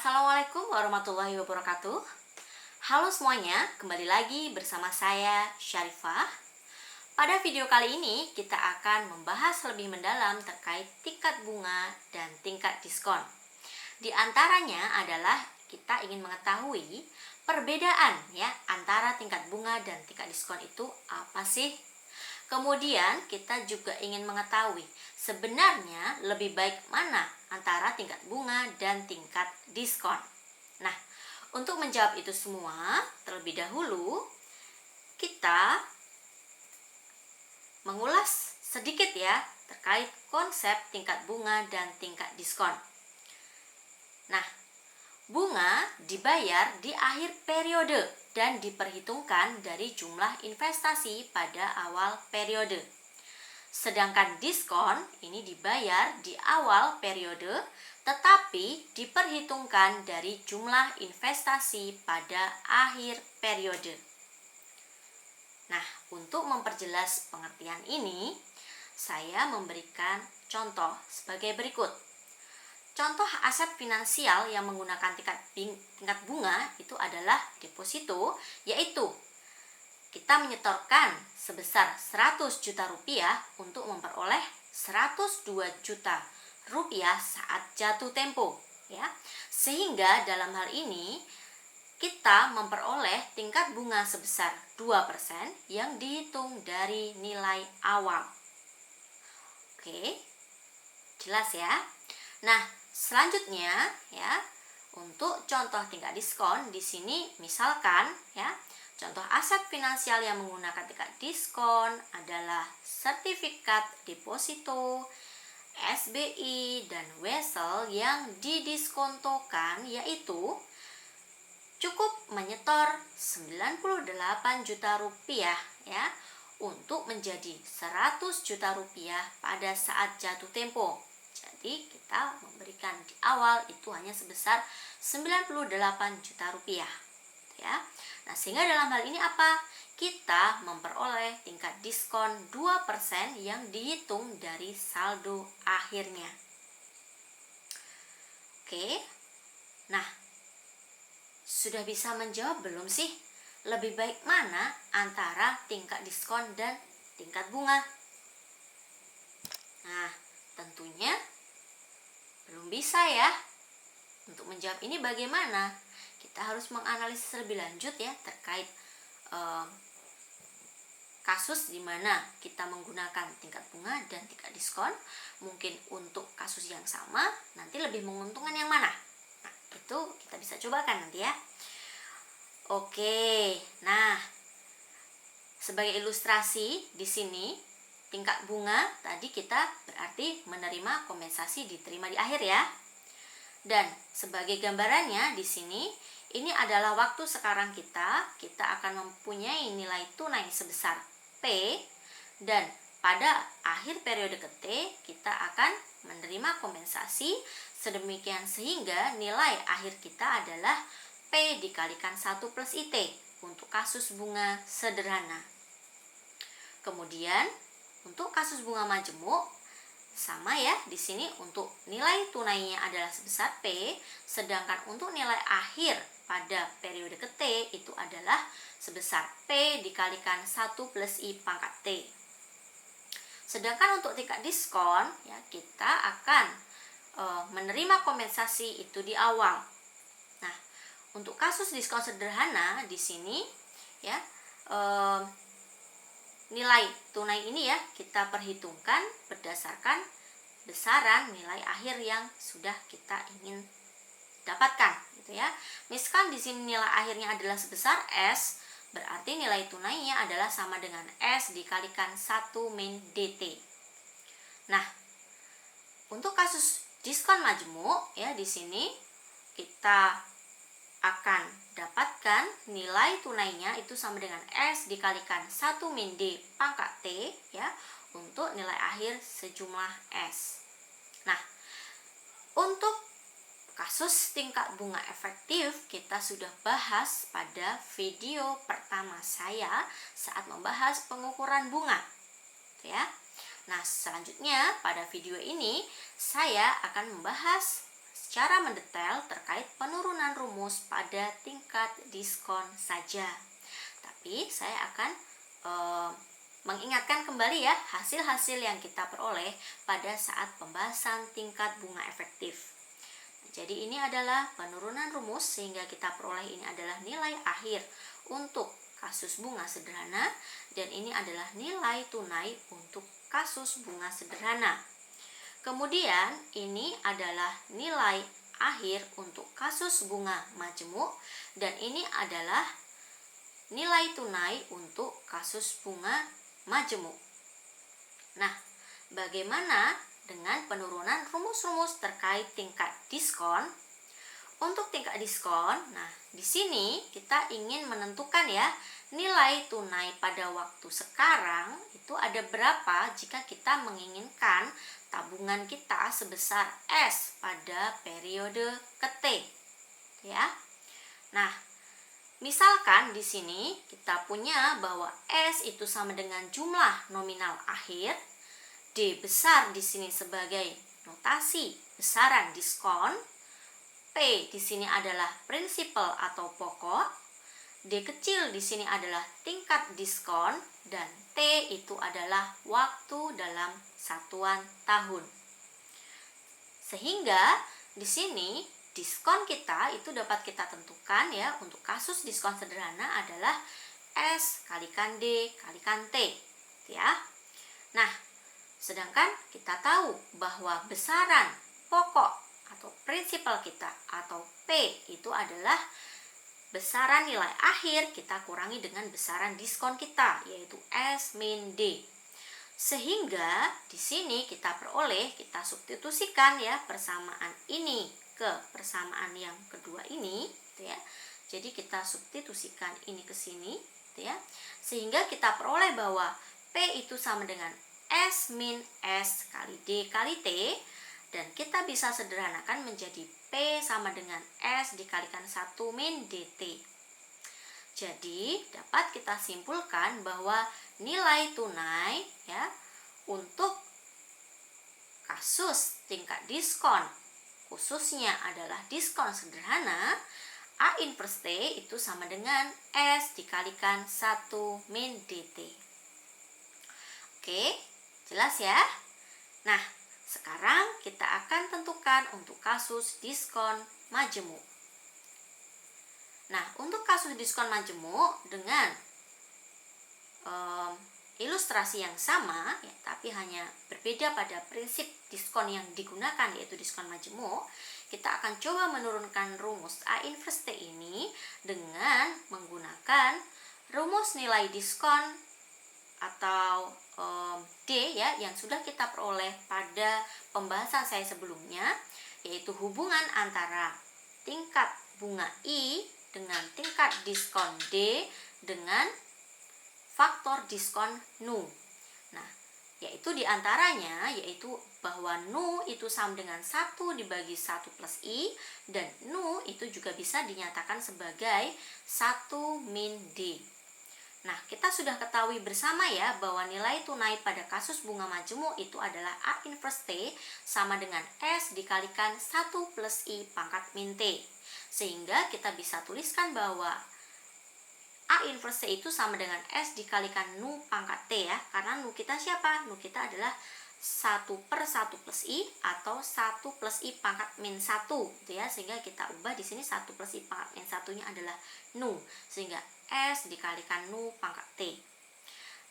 Assalamualaikum warahmatullahi wabarakatuh. Halo semuanya, kembali lagi bersama saya Syarifah. Pada video kali ini kita akan membahas lebih mendalam terkait tingkat bunga dan tingkat diskon. Di antaranya adalah kita ingin mengetahui perbedaan ya antara tingkat bunga dan tingkat diskon itu apa sih? Kemudian kita juga ingin mengetahui sebenarnya lebih baik mana antara tingkat bunga dan tingkat diskon. Nah, untuk menjawab itu semua, terlebih dahulu kita mengulas sedikit ya terkait konsep tingkat bunga dan tingkat diskon. Nah, bunga dibayar di akhir periode dan diperhitungkan dari jumlah investasi pada awal periode. Sedangkan diskon ini dibayar di awal periode tetapi diperhitungkan dari jumlah investasi pada akhir periode. Nah, untuk memperjelas pengertian ini, saya memberikan contoh sebagai berikut. Contoh aset finansial yang menggunakan tingkat bunga itu adalah deposito, yaitu kita menyetorkan sebesar 100 juta rupiah untuk memperoleh 102 juta rupiah saat jatuh tempo ya. Sehingga dalam hal ini kita memperoleh tingkat bunga sebesar 2% yang dihitung dari nilai awal. Oke. Jelas ya? Nah, selanjutnya ya, untuk contoh tingkat diskon di sini misalkan ya, contoh aset finansial yang menggunakan tingkat diskon adalah sertifikat deposito, SBI, dan wesel yang didiskontokan, yaitu cukup menyetor 98 juta rupiah ya untuk menjadi 100 juta rupiah pada saat jatuh tempo. Jadi kita memberikan di awal itu hanya sebesar 98 juta rupiah ya. Nah, sehingga dalam hal ini apa? Kita memperoleh tingkat diskon 2% yang dihitung dari saldo akhirnya. Oke. Nah, sudah bisa menjawab belum sih? Lebih baik mana antara tingkat diskon dan tingkat bunga? Nah, tentunya belum bisa ya. Untuk menjawab ini bagaimana? Kita harus menganalisis lebih lanjut ya terkait kasus di mana kita menggunakan tingkat bunga dan tingkat diskon. Mungkin untuk kasus yang sama nanti lebih menguntungkan yang mana? Nah, itu kita bisa cobakan nanti ya. Oke. Nah, sebagai ilustrasi di sini tingkat bunga tadi kita berarti menerima kompensasi diterima di akhir ya. Dan sebagai gambarannya di sini, ini adalah waktu sekarang kita akan mempunyai nilai tunai sebesar P, dan pada akhir periode ke T kita akan menerima kompensasi sedemikian sehingga nilai akhir kita adalah P dikalikan 1 plus IT untuk kasus bunga sederhana. Kemudian untuk kasus bunga majemuk sama ya, di sini untuk nilai tunainya adalah sebesar P, sedangkan untuk nilai akhir pada periode ke T itu adalah sebesar P dikalikan 1 plus I pangkat T. Sedangkan untuk tingkat diskon ya, kita akan menerima kompensasi itu di awal. Nah, untuk kasus diskon sederhana di sini ya, nilai tunai ini ya kita perhitungkan berdasarkan besaran nilai akhir yang sudah kita ingin dapatkan gitu ya. Misalkan di sini nilai akhirnya adalah sebesar S, berarti nilai tunainya adalah sama dengan S dikalikan 1 min DT. Nah, untuk kasus diskon majemuk ya, di sini kita akan dapatkan nilai tunainya itu sama dengan S dikalikan 1 min D pangkat T ya, untuk nilai akhir sejumlah S. Nah, untuk kasus tingkat bunga efektif kita sudah bahas pada video pertama saya saat membahas pengukuran bunga ya. Nah, selanjutnya pada video ini saya akan membahas secara mendetail terkait penurunan rumus pada tingkat diskon saja. Tapi saya akan mengingatkan kembali ya hasil-hasil yang kita peroleh pada saat pembahasan tingkat bunga efektif. Jadi ini adalah penurunan rumus, sehingga kita peroleh ini adalah nilai akhir untuk kasus bunga sederhana, dan ini adalah nilai tunai untuk kasus bunga sederhana. Kemudian ini adalah nilai akhir untuk kasus bunga majemuk, dan ini adalah nilai tunai untuk kasus bunga majemuk. Nah, bagaimana dengan penurunan rumus-rumus terkait tingkat diskon? Untuk tingkat diskon, nah di sini kita ingin menentukan ya nilai tunai pada waktu sekarang itu ada berapa jika kita menginginkan tabungan kita sebesar S pada periode ke-T, ya. Nah, misalkan di sini kita punya bahwa S itu sama dengan jumlah nominal akhir, D besar di sini sebagai notasi besaran diskon, P di sini adalah prinsipal atau pokok, D kecil di sini adalah tingkat diskon, dan T itu adalah waktu dalam satuan tahun. Sehingga di sini diskon kita itu dapat kita tentukan ya untuk kasus diskon sederhana adalah S kalikan D kalikan T, ya. Nah, sedangkan kita tahu bahwa besaran pokok atau prinsipal kita atau P itu adalah besaran nilai akhir kita kurangi dengan besaran diskon kita, yaitu S min D. Sehingga di sini kita peroleh, kita substitusikan ya persamaan ini ke persamaan yang kedua ini, gitu ya. Jadi kita substitusikan ini ke sini, gitu ya. Sehingga kita peroleh bahwa P itu sama dengan S min S kali D kali T, dan kita bisa sederhanakan menjadi P sama dengan S dikalikan 1 min DT. Jadi dapat kita simpulkan bahwa nilai tunai ya untuk kasus tingkat diskon khususnya adalah diskon sederhana, A inverse T itu sama dengan S dikalikan 1 min DT. Oke, jelas ya? Nah, sekarang kita akan tentukan untuk kasus diskon majemuk. Nah, untuk kasus diskon majemuk dengan ilustrasi yang sama, ya, tapi hanya berbeda pada prinsip diskon yang digunakan, yaitu diskon majemuk, kita akan coba menurunkan rumus A inverse T ini dengan menggunakan rumus nilai diskon atau D ya yang sudah kita peroleh pada pembahasan saya sebelumnya, yaitu hubungan antara tingkat bunga I dengan tingkat diskon D dengan faktor diskon nu. Nah, yaitu diantaranya yaitu bahwa nu itu sama dengan 1 dibagi 1 plus I, dan nu itu juga bisa dinyatakan sebagai 1 min D. Nah, kita sudah ketahui bersama ya bahwa nilai tunai pada kasus bunga majemuk itu adalah A inverse T sama dengan S dikalikan 1 plus I pangkat min T. Sehingga kita bisa tuliskan bahwa A inverse T itu sama dengan S dikalikan nu pangkat T ya. Karena nu kita siapa? Nu kita adalah 1 per 1 plus I atau 1 plus I pangkat min 1 gitu ya. Sehingga kita ubah di sini 1 plus I pangkat min 1-nya adalah nu. Sehingga S dikalikan nu pangkat T.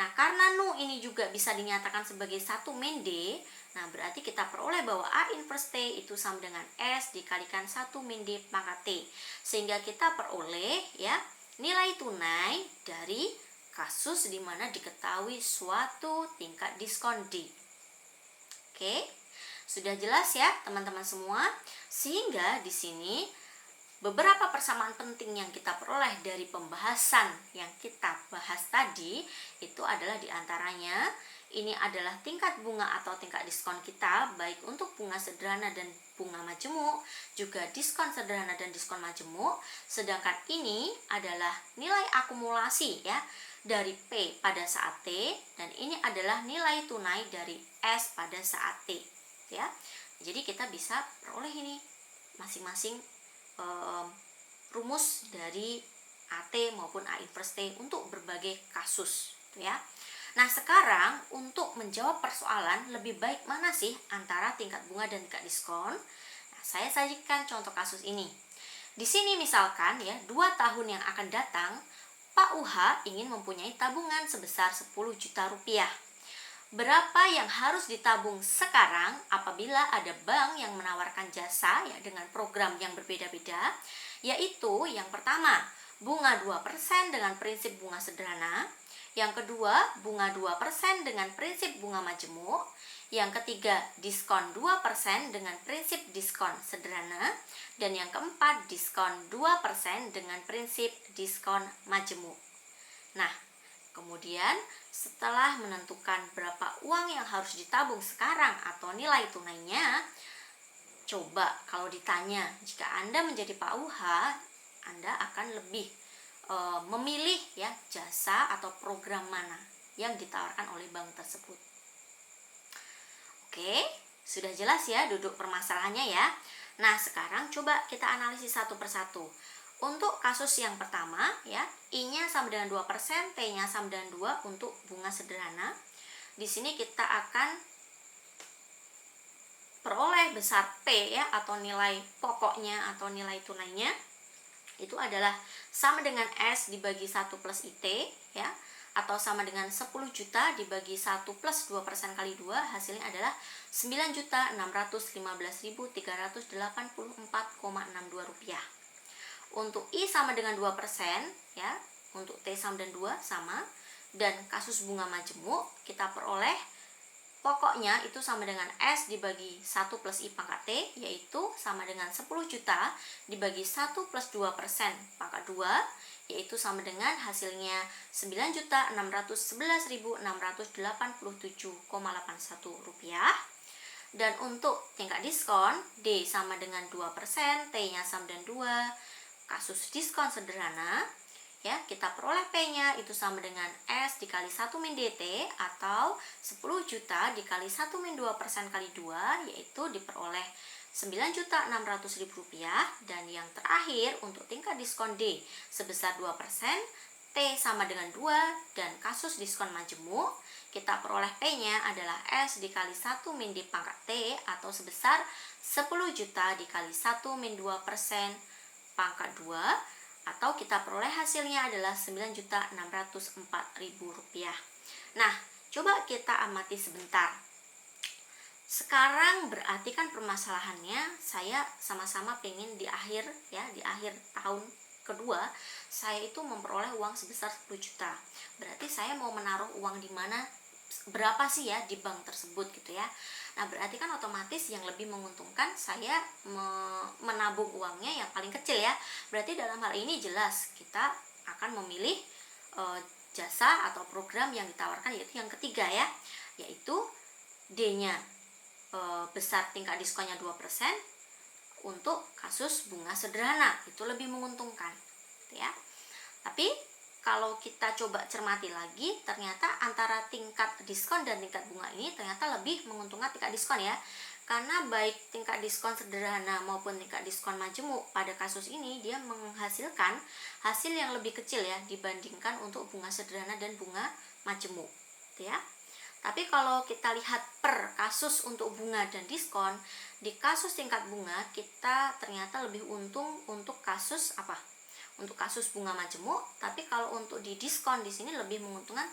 Nah, karena nu ini juga bisa dinyatakan sebagai 1 min D, nah berarti kita peroleh bahwa A inverse T itu sama dengan S dikalikan 1 min D pangkat T. Sehingga kita peroleh ya nilai tunai dari kasus di mana diketahui suatu tingkat diskon D. Oke, sudah jelas ya teman-teman semua? Sehingga di sini beberapa persamaan penting yang kita peroleh dari pembahasan yang kita bahas tadi itu adalah diantaranya ini adalah tingkat bunga atau tingkat diskon kita baik untuk bunga sederhana dan bunga majemuk, juga diskon sederhana dan diskon majemuk, sedangkan ini adalah nilai akumulasi ya dari P pada saat T, dan ini adalah nilai tunai dari S pada saat T ya. Jadi kita bisa peroleh ini masing-masing rumus dari AT maupun A inverse T untuk berbagai kasus, gitu ya. Nah, sekarang untuk menjawab persoalan lebih baik mana sih antara tingkat bunga dan tingkat diskon? Nah, saya sajikan contoh kasus ini. Di sini misalkan ya, 2 tahun yang akan datang, Pak UH ingin mempunyai tabungan sebesar 10 juta rupiah. Berapa yang harus ditabung sekarang apabila ada bank yang menawarkan jasa ya dengan program yang berbeda-beda, yaitu yang pertama, bunga 2% dengan prinsip bunga sederhana, yang kedua, bunga 2% dengan prinsip bunga majemuk, yang ketiga, diskon 2% dengan prinsip diskon sederhana, dan yang keempat, diskon 2% dengan prinsip diskon majemuk. Nah, kemudian setelah menentukan berapa uang yang harus ditabung sekarang atau nilai tunainya, coba kalau ditanya, jika Anda menjadi Pak UH, Anda akan lebih memilih ya jasa atau program mana yang ditawarkan oleh bank tersebut. Oke, sudah jelas ya duduk permasalahannya ya. Nah, sekarang coba kita analisis satu persatu. Untuk kasus yang pertama ya, I-nya sama dengan 2%, T-nya sama dengan 2 untuk bunga sederhana. Di sini kita akan peroleh besar P ya, atau nilai pokoknya atau nilai tunainya itu adalah sama dengan S dibagi 1 plus IT ya, atau sama dengan 10 juta dibagi 1 plus 2% kali 2, hasilnya adalah 9.615.384,62 rupiah. Untuk I sama dengan 2% ya, untuk T sama dengan 2 sama, dan kasus bunga majemuk kita peroleh pokoknya itu sama dengan S dibagi 1 plus I pangkat T, yaitu sama dengan 10 juta dibagi 1 plus 2% pangkat 2, yaitu sama dengan hasilnya 9.611.687,81 rupiah. Dan untuk tingkat diskon, D sama dengan 2%, T-nya sama dengan 2, kasus diskon sederhana, ya, kita peroleh P-nya itu sama dengan S dikali 1 min DT atau 10 juta dikali 1 min 2% kali 2, yaitu diperoleh 9.600.000 rupiah. Dan yang terakhir untuk tingkat diskon D sebesar 2%, T sama dengan 2, dan kasus diskon majemuk, kita peroleh P-nya adalah S dikali 1 min D pangkat T atau sebesar 10 juta dikali 1 min 2% pangkat 2, atau kita peroleh hasilnya adalah 9.604.000 rupiah. Nah, coba kita amati sebentar. Sekarang berarti kan permasalahannya saya sama-sama pengen di akhir tahun kedua saya itu memperoleh uang sebesar 10 juta. Berarti saya mau menaruh uang di mana, berapa sih ya di bank tersebut gitu ya. Nah, berarti kan otomatis yang lebih menguntungkan saya menabung uangnya yang paling kecil ya. Berarti dalam hal ini jelas kita akan memilih jasa atau program yang ditawarkan, yaitu yang ketiga ya, yaitu D-nya besar, tingkat diskonnya 2% untuk kasus bunga sederhana, itu lebih menguntungkan gitu ya. Tapi kalau kita coba cermati lagi, ternyata antara tingkat diskon dan tingkat bunga ini ternyata lebih menguntungkan tingkat diskon ya. Karena baik tingkat diskon sederhana maupun tingkat diskon majemuk pada kasus ini dia menghasilkan hasil yang lebih kecil ya dibandingkan untuk bunga sederhana dan bunga majemuk, gitu ya. Tapi kalau kita lihat per kasus untuk bunga dan diskon, di kasus tingkat bunga kita ternyata lebih untung untuk kasus apa? Untuk kasus bunga majemuk, tapi kalau untuk di diskon di sini lebih menguntungkan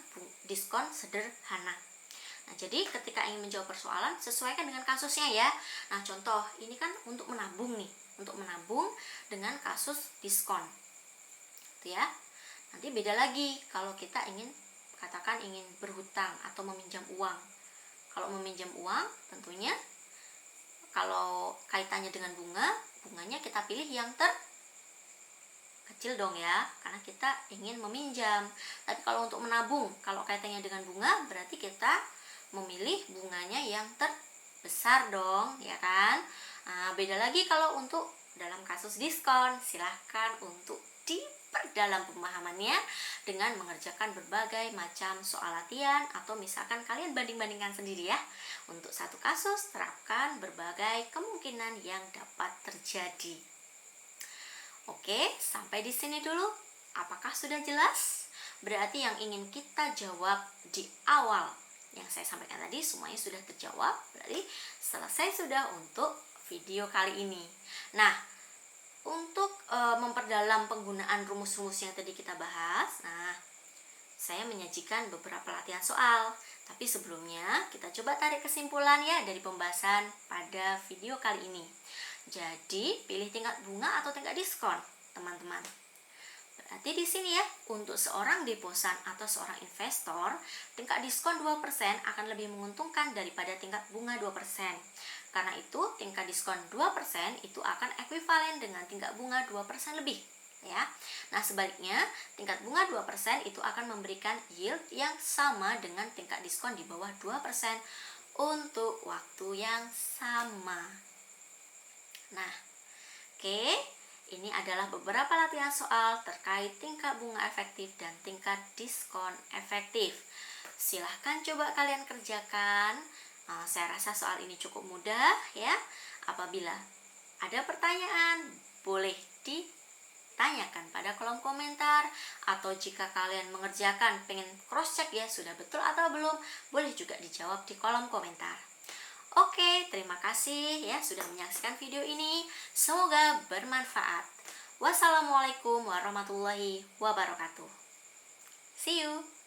diskon sederhana. Nah, jadi ketika ingin menjawab persoalan, sesuaikan dengan kasusnya ya. Nah, contoh ini kan untuk menabung nih, untuk menabung dengan kasus diskon, gitu ya. Nanti beda lagi kalau kita ingin, katakan ingin berhutang atau meminjam uang. Kalau meminjam uang, tentunya kalau kaitannya dengan bunga, bunganya kita pilih yang kecil dong ya, karena kita ingin meminjam. Tapi kalau untuk menabung, kalau kaitannya dengan bunga, berarti kita memilih bunganya yang terbesar dong, ya kan. Nah, beda lagi kalau untuk dalam kasus diskon, silahkan untuk diperdalam pemahamannya dengan mengerjakan berbagai macam soal latihan, atau misalkan kalian banding-bandingkan sendiri ya. Untuk satu kasus, terapkan berbagai kemungkinan yang dapat terjadi. Oke, sampai di sini dulu. Apakah sudah jelas? Berarti yang ingin kita jawab di awal yang saya sampaikan tadi semuanya sudah terjawab. Berarti selesai sudah untuk video kali ini. Nah, untuk memperdalam penggunaan rumus-rumus yang tadi kita bahas, nah, saya menyajikan beberapa latihan soal. Tapi sebelumnya kita coba tarik kesimpulan ya dari pembahasan pada video kali ini. Jadi, pilih tingkat bunga atau tingkat diskon, teman-teman. Berarti di sini ya, untuk seorang deposan atau seorang investor, tingkat diskon 2% akan lebih menguntungkan daripada tingkat bunga 2%. Karena itu, tingkat diskon 2% itu akan ekuivalen dengan tingkat bunga 2% lebih. Ya. Nah, sebaliknya, tingkat bunga 2% itu akan memberikan yield yang sama dengan tingkat diskon di bawah 2% untuk waktu yang sama. Nah, oke. Ini adalah beberapa latihan soal terkait tingkat bunga efektif dan tingkat diskon efektif. Silahkan coba kalian kerjakan. Saya rasa soal ini cukup mudah ya. Apabila ada pertanyaan, boleh ditanyakan pada kolom komentar. Atau jika kalian mengerjakan, pengen cross check ya sudah betul atau belum, boleh juga dijawab di kolom komentar. Oke, terima kasih ya sudah menyaksikan video ini. Semoga bermanfaat. Wassalamualaikum warahmatullahi wabarakatuh. See you.